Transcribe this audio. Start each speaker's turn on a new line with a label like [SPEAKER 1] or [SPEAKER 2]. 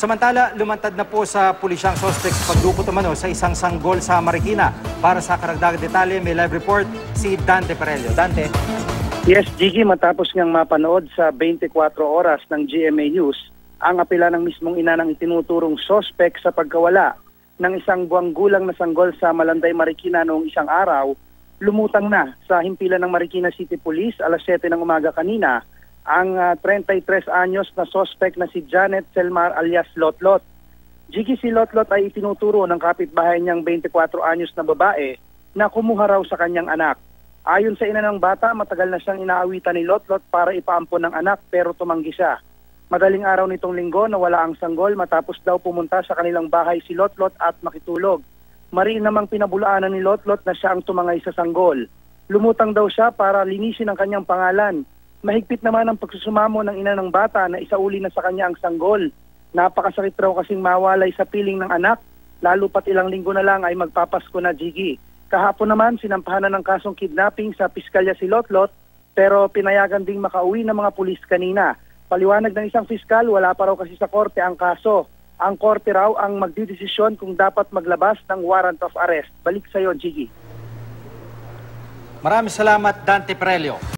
[SPEAKER 1] Samantala, lumantad na po sa pulisyang suspect sa pagdukot umano sa isang sanggol sa Marikina. Para sa karagdagang detalye, may live report si Dante Perello. Dante.
[SPEAKER 2] Yes, Gigi, matapos niyang mapanood sa 24 oras ng GMA News, ang apela ng mismong ina ng itinuturong suspect sa pagkawala ng isang buwang gulang na sanggol sa Malanday, Marikina noong isang araw, lumutang na sa himpilan ng Marikina City Police alas 7 ng umaga kanina ang 33 anyos na suspect na si Janet Selmar alias Lotlot. Gigi, si Lotlot ay itinuturo ng kapitbahay niyang 24 anyos na babae na kumuha raw sa kanyang anak. Ayon sa ina ng bata, matagal na siyang inaawitan ni Lotlot para ipaampon ng anak pero tumanggi siya. Madaling araw nitong linggo nawala ang sanggol matapos daw pumunta sa kanilang bahay si Lotlot at makitulog. Mariin namang pinabulaanan ni Lotlot na siya ang tumangay sa sanggol. Lumutang daw siya para linisin ang kanyang pangalan. Mahigpit naman ang pagsusumamo ng ina ng bata na isauli na sa kanya ang sanggol. Napakasakit raw kasing mawalay sa piling ng anak, lalo pat ilang linggo na lang ay magpapasko na, Gigi. Kahapon naman sinampahan na ng kasong kidnapping sa piskalya si Lotlot pero pinayagan ding makauwi ng mga pulis kanina. Paliwanag ng isang piskal, wala pa raw kasi sa korte ang kaso. Ang korte raw ang magdidesisyon kung dapat maglabas ng warrant of arrest. Balik sa iyo, Gigi.
[SPEAKER 1] Maraming salamat, Dante Perello.